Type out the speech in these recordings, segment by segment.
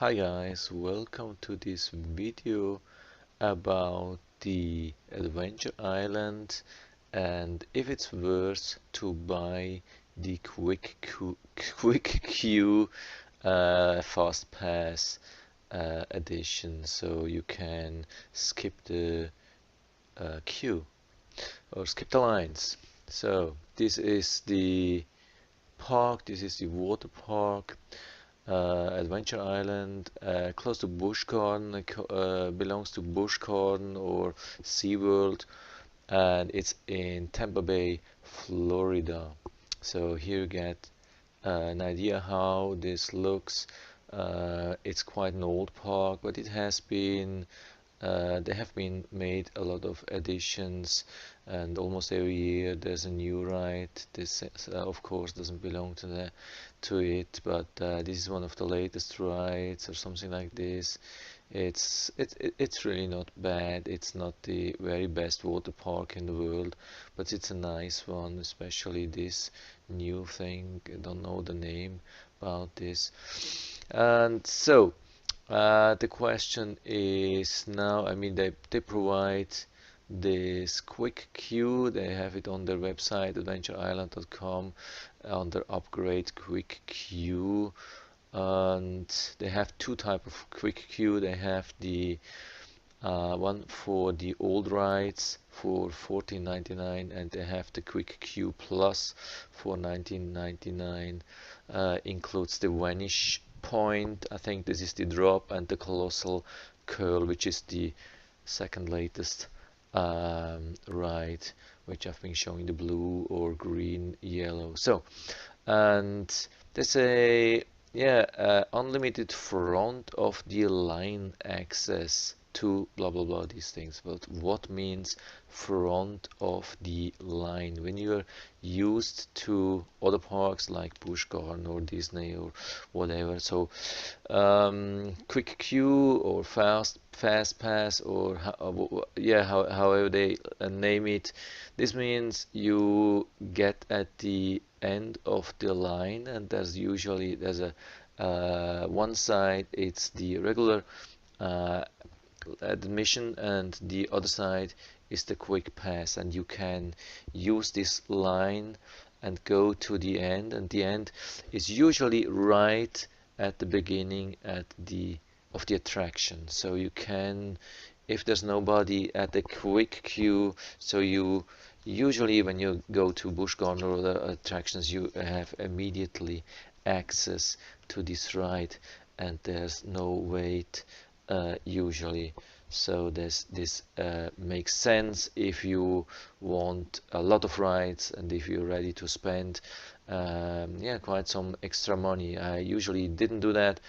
Hi guys, welcome to this video about the Adventure Island and if it's worth to buy the quick queue fast pass edition, so you can skip the queue or skip the lines. So this is the park, this is the water park. Adventure Island, close to Busch Garden, belongs to Busch Garden or SeaWorld, and it's in Tampa Bay, Florida. So here you get an idea how this looks. It's quite an old park, but it has been they have been made a lot of additions, and almost every year there's a new ride. This of course doesn't belong to it, but this is one of the latest rides or something like this. It's really not bad. It's not the very best water park in the world, but it's a nice one, especially this new thing. I don't know the name about this. And so the question is now, I mean, they provide this quick queue. They have it on their website, adventureisland.com, under upgrade quick queue. And they have two type of quick queue. They have the one for the old rides for $14.99, and they have the quick queue plus for $19.99. Includes the Vanish point, I think this is the drop, and the Colossal curl, which is the second latest ride, which I've been showing the blue or green, yellow. So, and there's a unlimited front of the line access to blah blah blah these things. But what means front of the line? When you're used to other parks like Busch Garden or Disney or whatever, so quick queue or fast pass or however they name it, this means you get at the end of the line, and there's a one side it's the regular admission, and the other side is the quick pass, and you can use this line and go to the end, and the end is usually right at the beginning at the of the attraction. So you can, if there's nobody at the quick queue, so you usually when you go to Busch Garden or other attractions, you have immediately access to this ride, and there's no wait usually. So this makes sense if you want a lot of rides and if you're ready to spend quite some extra money. I usually didn't do that,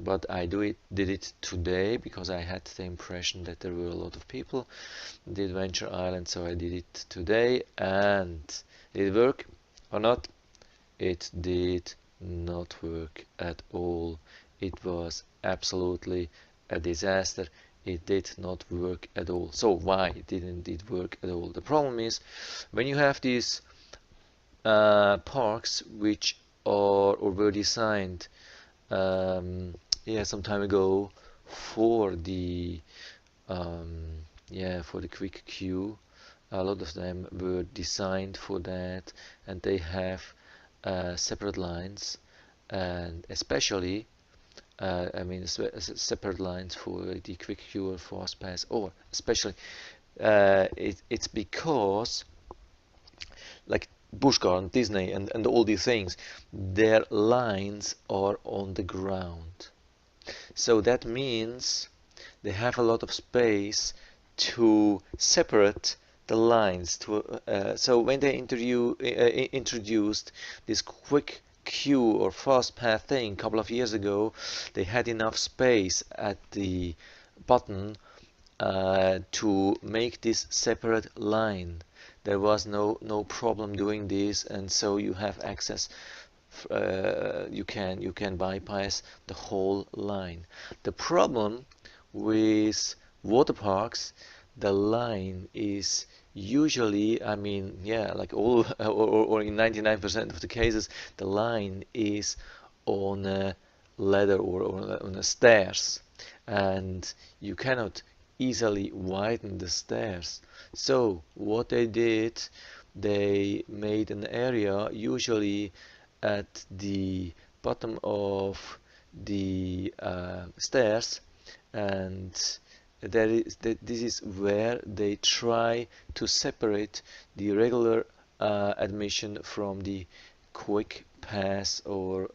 but I did it today because I had the impression that there were a lot of people in the Adventure Island, so I did it today. And did it work or not? It did not work at all. It was absolutely a disaster. It did not work at all. So why didn't it work at all? The problem is when you have these parks which are or were designed some time ago for the for the quick queue. A lot of them were designed for that, and they have separate lines, and especially separate lines for the quick queue or fast pass, or especially it's because like Busch Garden, Disney, and all these things, their lines are on the ground. So that means they have a lot of space to separate the lines. So when they introduced this quick queue or fast path thing a couple of years ago, they had enough space at the bottom to make this separate line. There was no problem doing this, and so you have access. You can bypass the whole line. The problem with water parks, the line is usually, like all or in 99% of the cases, the line is on a ladder or on the stairs, and you cannot easily widen the stairs. So what they did, they made an area usually at the bottom of the stairs, and this is where they try to separate the regular admission from the quick pass or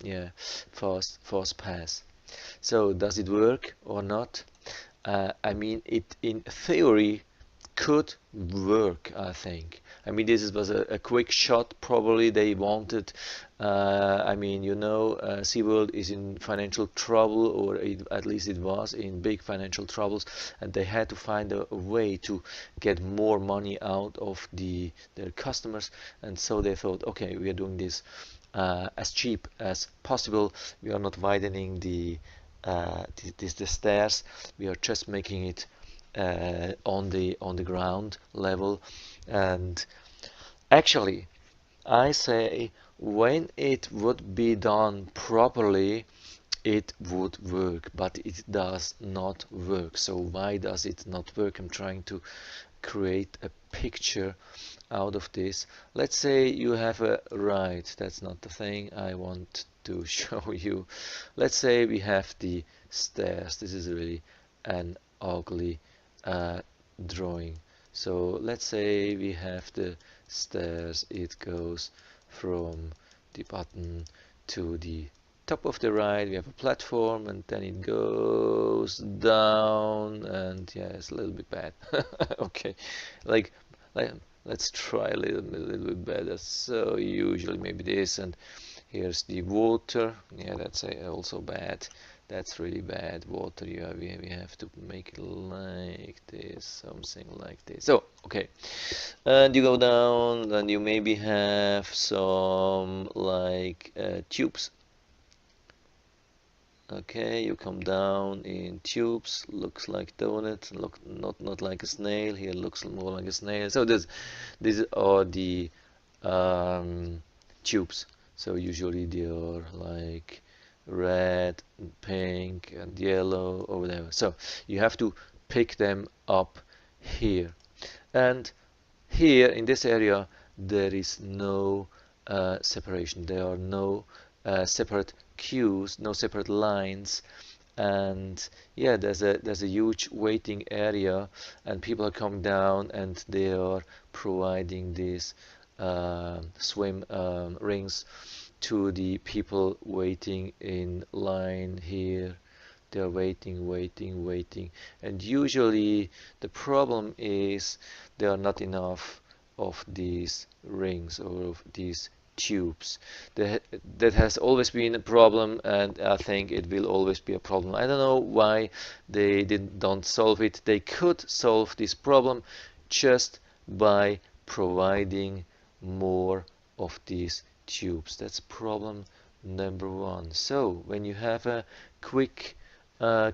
yeah, fast pass. So does it work or not? I mean, it in theory could work, I think. I mean, this was a quick shot. Probably they wanted. I mean, you know, SeaWorld is in financial trouble, or at least it was in big financial troubles, and they had to find a way to get more money out of their customers. And so they thought, okay, we are doing this as cheap as possible. We are not widening the stairs. We are just making it on the ground level. And actually, I say when it would be done properly, it would work, but it does not work. So why does it not work? I'm trying to create a picture out of this. Let's say you have a ride. That's not the thing I want to show you. Let's say we have the stairs. This is really an ugly drawing. So let's say we have the stairs. It goes from the bottom to the top of the ride. We have a platform, and then it goes down, and yeah, it's a little bit bad. Okay, like let's try a little bit better. So usually maybe this, and here's the water. Yeah, that's also bad. That's really bad. Water, we have to make it like this, something like this. So okay, and you go down, and you maybe have some like tubes. Okay, you come down in tubes. Looks like donut. Look, not like a snail. Here looks more like a snail. So these are the tubes. So usually they are like red, pink, and yellow or whatever. So you have to pick them up here, and here in this area there is no separation. There are no separate queues, no separate lines, and yeah, there's a huge waiting area, and people are coming down, and they are providing these swim rings to the people waiting in line here. They're waiting, and usually the problem is there are not enough of these rings or of these tubes. That has always been a problem, and I think it will always be a problem. I don't know why they don't solve it. They could solve this problem just by providing more of these tubes. That's problem number one. So when you have a quick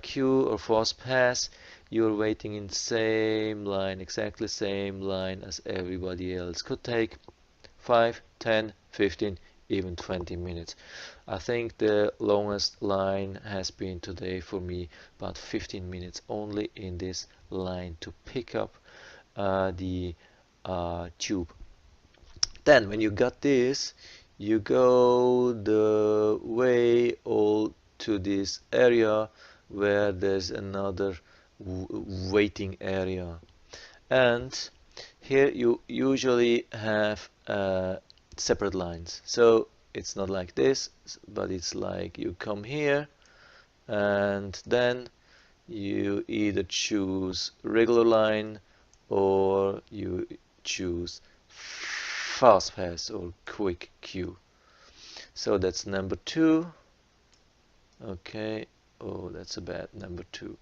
queue or fast pass, you're waiting in the same line, exactly same line as everybody else. Could take 5, 10, 15, even 20 minutes. I think the longest line has been today for me about 15 minutes only in this line to pick up the tube. Then when you got this, you go the way all to this area where there's another waiting area, and here you usually have separate lines. So it's not like this, but it's like you come here, and then you either choose regular line or you choose fast pass or quick queue. So that's number 2. Okay, oh, that's a bad number 2.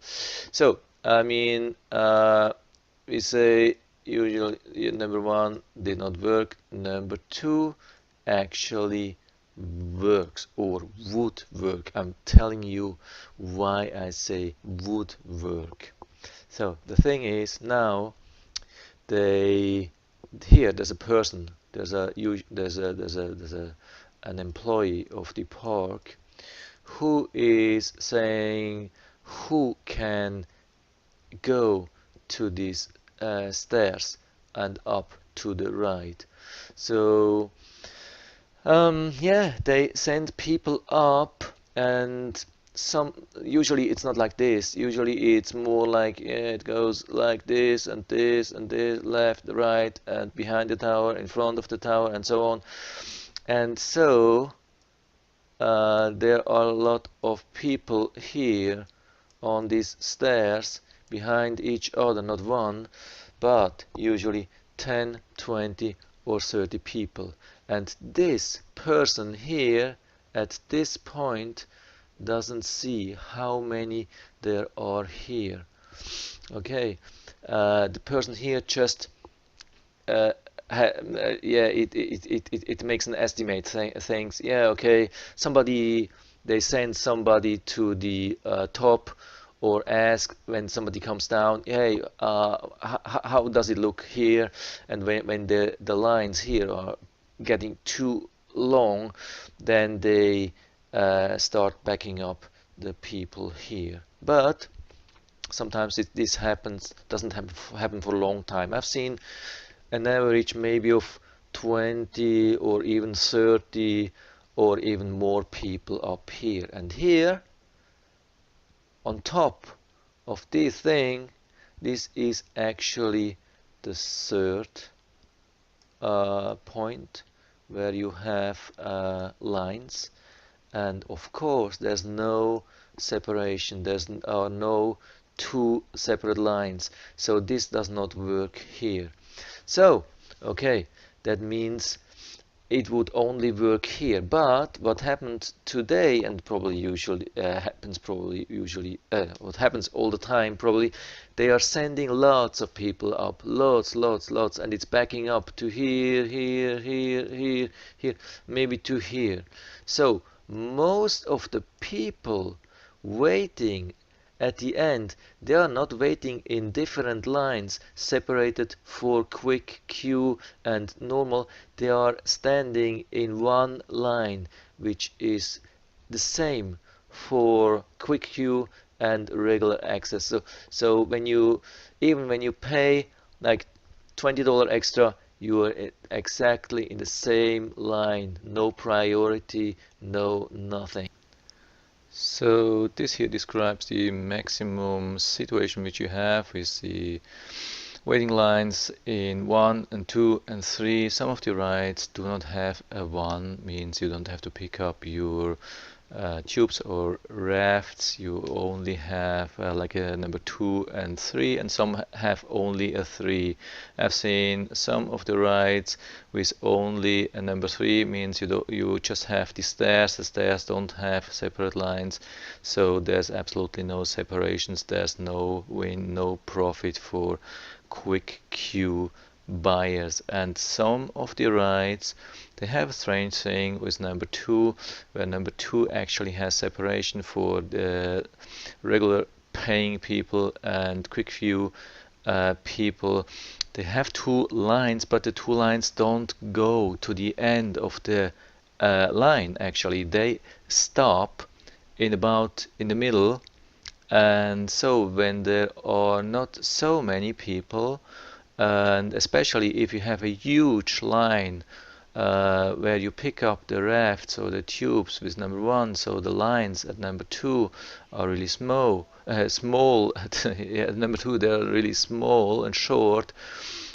So I mean, we say usually number 1 did not work, number 2 actually works or would work. I'm telling you why I say would work. So the thing is, now here there's a person, there's an employee of the park who is saying who can go to these stairs and up to the right. So yeah, they send people up, and usually it's not like this. Usually it's more like, yeah, it goes like this and this and this, left, right, and behind the tower, in front of the tower, and so on. And so there are a lot of people here on these stairs behind each other, not one, but usually 10, 20 or 30 people. And this person here at this point doesn't see how many there are here. Okay, the person here just yeah, it makes an estimate, thinks, yeah, okay, they send somebody to the top, or ask when somebody comes down, hey, how does it look here? And when the lines here are getting too long, then they start backing up the people here. But sometimes this doesn't happen for a long time. I've seen an average maybe of 20 or even 30 or even more people up here. And here on top of this thing, this is actually the third point where you have lines, and of course there's no separation, there's no two separate lines, so this does not work here. So okay, that means it would only work here. But what happened today, and probably usually what happens all the time probably, they are sending lots of people up, lots, and it's backing up to here, here, maybe to here. So most of the people waiting at the end, they are not waiting in different lines separated for quick queue and normal. They are standing in one line, which is the same for quick queue and regular access. So even when you pay like $20 extra, you are exactly in the same line, no priority, no nothing. So this here describes the maximum situation which you have with the waiting lines in 1 and 2 and 3. Some of the rides do not have a 1, means you don't have to pick up your tubes or rafts. You only have like a number 2 and 3, and some have only a 3. I've seen some of the rides with only a number 3, means you just have the stairs. The stairs don't have separate lines, so there's absolutely no separations. There's no win, no profit for quick queue buyers. And some of the rides, they have a strange thing with number 2, where number 2 actually has separation for the regular paying people and quick queue people. They have 2 lines, but the 2 lines don't go to the end of the line. Actually, they stop in the middle. And so when there are not so many people, and especially if you have a huge line where you pick up the rafts or the tubes with number 1, so the lines at number 2 are really small. At number 2 they are really small and short,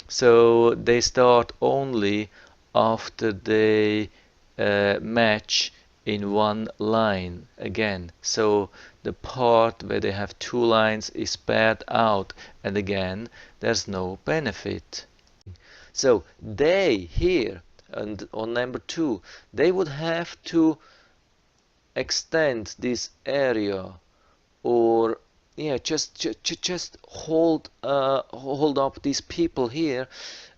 so they start only after they match in one line again. So the part where they have 2 lines is spared out, and again there's no benefit. So they here, and on number 2, they would have to extend this area, or yeah, just hold up these people here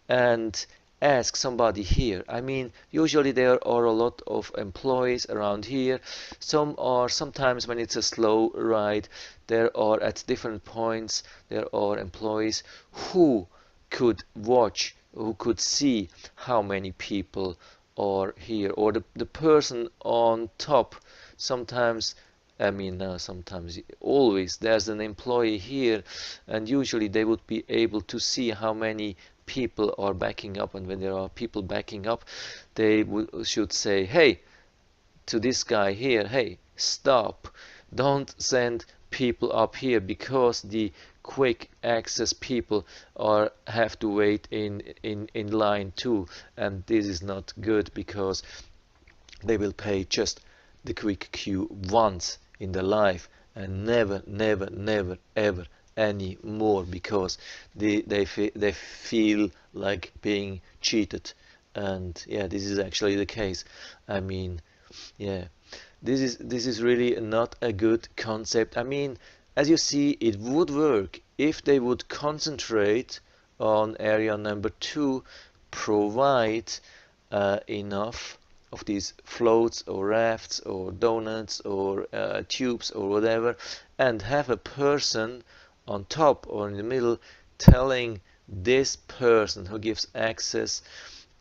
and ask somebody here. I mean, usually there are a lot of employees around here. Sometimes when it's a slow ride, there are at different points there are employees who could watch, who could see how many people are here, or the person on top sometimes I mean, now sometimes, always, there's an employee here, and usually they would be able to see how many people are backing up, and when there are people backing up, they should say, hey, to this guy here, hey, stop, don't send people up here, because the quick access people have to wait in line too, and this is not good, because they will pay just the quick queue once in their life, and never, never, never, ever any more, because they feel like being cheated. And yeah, this is actually the case. I mean, yeah, this is really not a good concept. I mean, as you see, it would work if they would concentrate on area number 2, provide enough of these floats or rafts or donuts or tubes or whatever, and have a person on top or in the middle telling this person who gives access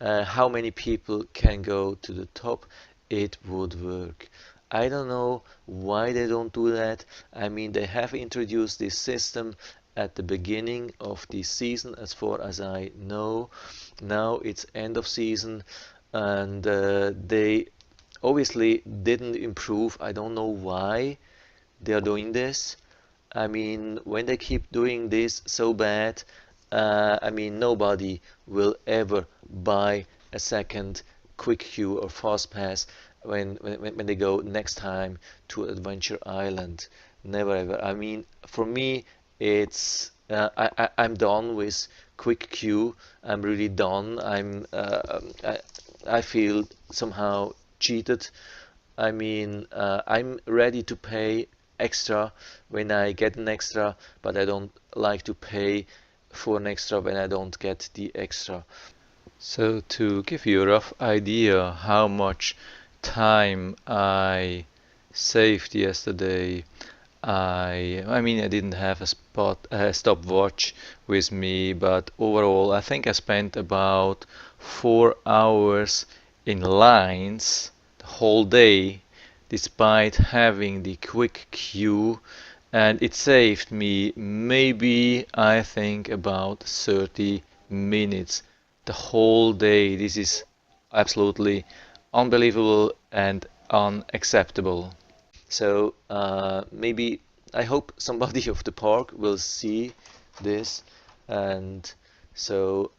how many people can go to the top. It would work. I don't know why they don't do that. I mean, they have introduced this system at the beginning of the season, as far as I know. Now it's end of season, and they obviously didn't improve. I don't know why they are doing this. I mean, when they keep doing this so bad, I mean, nobody will ever buy a second quick queue or fast pass when they go next time to Adventure Island. Never ever. I mean, for me, it's I'm done with quick queue. I'm really done. I feel somehow cheated. I mean, I'm ready to pay extra when I get an extra, but I don't like to pay for an extra when I don't get the extra. So to give you a rough idea how much time I saved yesterday, I mean, I didn't have a stopwatch with me, but overall I think I spent about 4 hours in lines the whole day, despite having the quick queue, and it saved me maybe, I think, about 30 minutes the whole day. This is absolutely unbelievable and unacceptable. So maybe I hope somebody of the park will see this, and so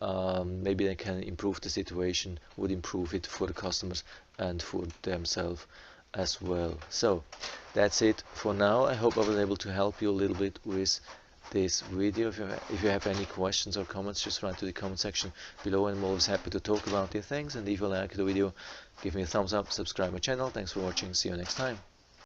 maybe they can improve the situation, would improve it for the customers and for themselves as well. So that's it for now. I hope I was able to help you a little bit with this video. If you have any questions or comments, just write to the comment section below, and I'm always happy to talk about these things. And if you like the video, give me a thumbs up, subscribe my channel. Thanks for watching. See you next time.